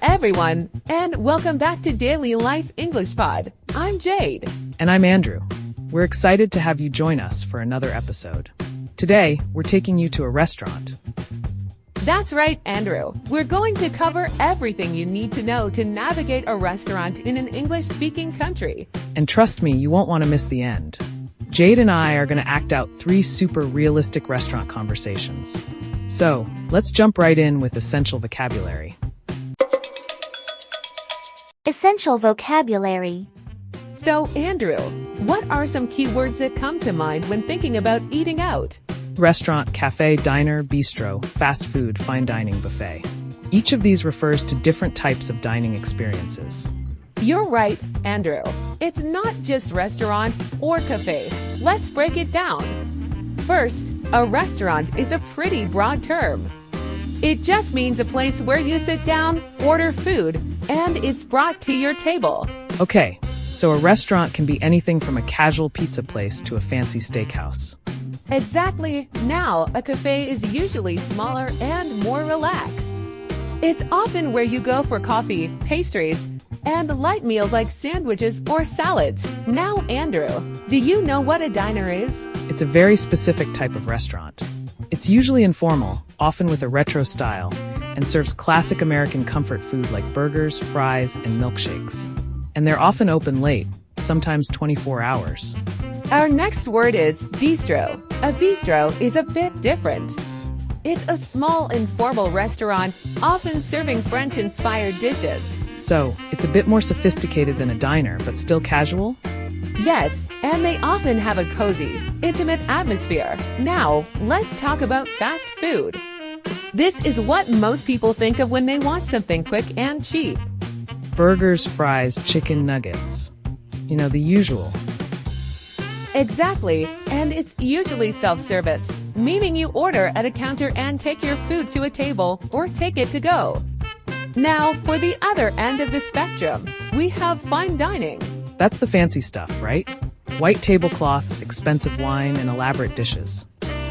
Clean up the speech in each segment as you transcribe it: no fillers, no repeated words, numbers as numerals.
everyone, and welcome back to Daily Life English Pod. I'm Jade. And I'm Andrew. We're excited to have you join us for another episode. Today, we're taking you to a restaurant. That's right, Andrew. We're going to cover everything you need to know to navigate a restaurant in an English-speaking country. And trust me, you won't want to miss the end. Jade and I are going to act out 3 super realistic restaurant conversations. So, let's jump right in with essential vocabulary. Essential vocabulary. So, Andrew, what are some keywords that come to mind when thinking about eating out? Restaurant, cafe, diner, bistro, fast food, fine dining, buffet. Each of these refers to different types of dining experiences. You're right, Andrew. It's not just restaurant or cafe. Let's break it down. First, a restaurant is a pretty broad term. It just means a place where you sit down, order food, and it's brought to your table. Okay, so a restaurant can be anything from a casual pizza place to a fancy steakhouse. Exactly. Now, a cafe is usually smaller and more relaxed. It's often where you go for coffee, pastries, and light meals like sandwiches or salads. Now, Andrew, do you know what a diner is? It's a very specific type of restaurant. It's usually informal, often with a retro style, and serves classic American comfort food like burgers, fries, and milkshakes. And they're often open late, sometimes 24 hours. Our next word is bistro. A bistro is a bit different. It's a small, informal restaurant, often serving French-inspired dishes. So, it's a bit more sophisticated than a diner, but still casual? Yes, and they often have a cozy, intimate atmosphere. Now, let's talk about fast food. This is what most people think of when they want something quick and cheap. Burgers, fries, chicken nuggets. You know, the usual. Exactly, and it's usually self-service, meaning you order at a counter and take your food to a table or take it to go. Now, for the other end of the spectrum, we have fine dining. That's the fancy stuff, right? White tablecloths, expensive wine, and elaborate dishes.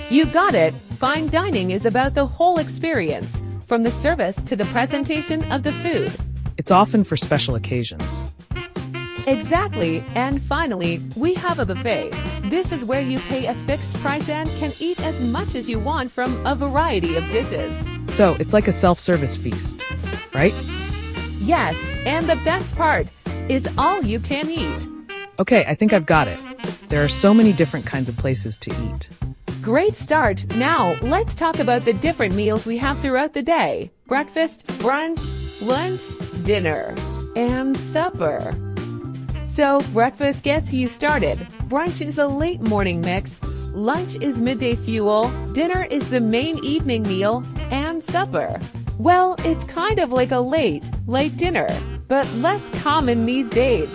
You got it. Fine dining is about the whole experience, from the service to the presentation of the food. It's often for special occasions. Exactly, and finally, we have a buffet. This is where you pay a fixed price and can eat as much as you want from a variety of dishes. So, it's like a self-service feast, right? Yes, and the best part is all you can eat. Okay, I think I've got it. There are so many different kinds of places to eat. Great start. Now, let's talk about the different meals we have throughout the day. Breakfast, brunch, lunch, dinner, and supper. So, breakfast gets you started. Brunch is a late morning mix. Lunch is midday fuel. Dinner is the main evening meal. And supper, well, it's kind of like a late dinner, but less common these days.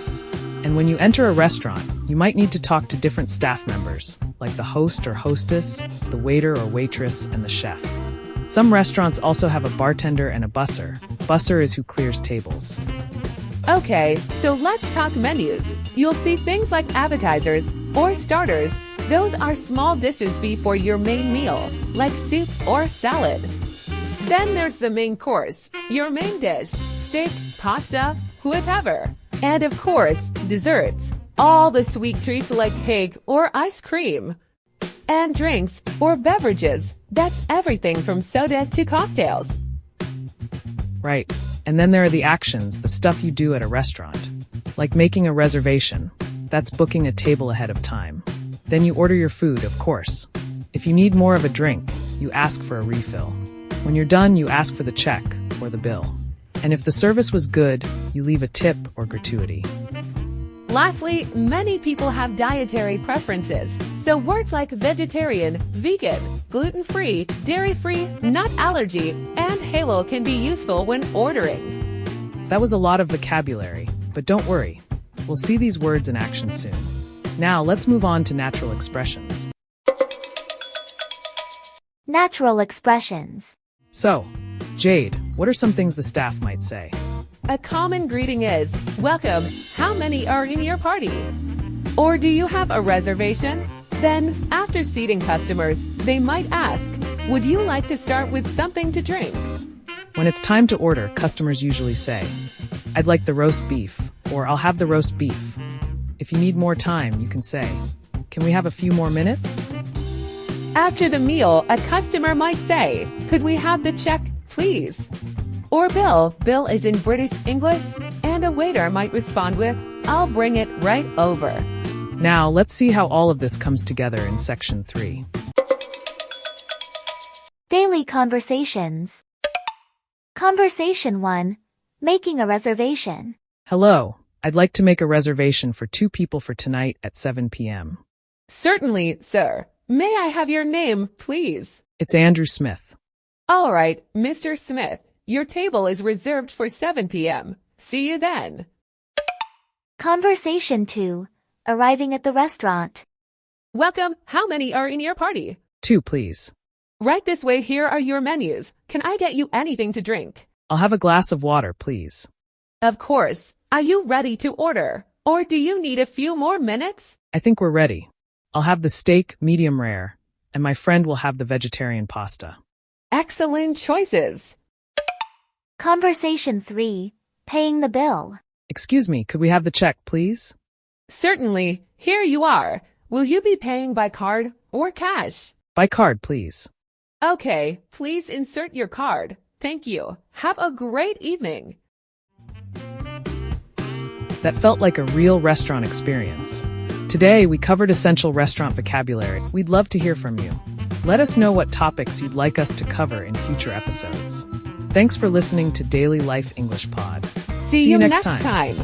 And when you enter a restaurant, you might need to talk to different staff members, like the host or hostess, the waiter or waitress, and the chef. Some restaurants also have a bartender and a busser. Busser is who clears tables. Okay, so let's talk menus. You'll see things like appetizers or starters. Those are small dishes before your main meal, like soup or salad. Then there's the main course, your main dish, steak, pasta, whatever. And of course, desserts, all the sweet treats like cake or ice cream. And drinks or beverages, that's everything from soda to cocktails. Right. And then there are the actions, the stuff you do at a restaurant. Like making a reservation. That's booking a table ahead of time. Then you order your food, of course. If you need more of a drink, you ask for a refill. When you're done, you ask for the check or the bill. And if the service was good, you leave a tip or gratuity. Lastly, many people have dietary preferences. So words like vegetarian, vegan, gluten-free, dairy-free, nut allergy, and halal can be useful when ordering. That was a lot of vocabulary, but don't worry. We'll see these words in action soon. Now, let's move on to natural expressions. Natural expressions. So, Jade, what are some things the staff might say? A common greeting is, "Welcome, how many are in your party?" Or do you have a reservation? Then, after seating customers, they might ask, "Would you like to start with something to drink?" When it's time to order, customers usually say, "I'd like the roast beef," or "I'll have the roast beef." If you need more time, you can say, "Can we have a few more minutes?" After the meal, a customer might say, "Could we have the check, please?" Or bill. Bill is in British English, and a waiter might respond with, "I'll bring it right over." Now, let's see how all of this comes together in section 3. Daily conversations. Conversation 1. Making a reservation. Hello, I'd like to make a reservation for 2 people for tonight at 7 p.m. Certainly, sir. May I have your name, please? It's Andrew Smith. All right, Mr. Smith, your table is reserved for 7 p.m. See you then. Conversation 2. Arriving at the restaurant. Welcome. How many are in your party? 2, please. Right this way, here are your menus. Can I get you anything to drink? I'll have a glass of water, please. Of course. Are you ready to order? Or do you need a few more minutes? I think we're ready. I'll have the steak medium rare, and my friend will have the vegetarian pasta. Excellent choices. Conversation 3. Paying the bill. Excuse me, could we have the check, please? Certainly. Here you are. Will you be paying by card or cash? By card, please. Okay, please insert your card. Thank you. Have a great evening. That felt like a real restaurant experience. Today, we covered essential restaurant vocabulary. We'd love to hear from you. Let us know what topics you'd like us to cover in future episodes. Thanks for listening to Daily Life English Pod. See you next time.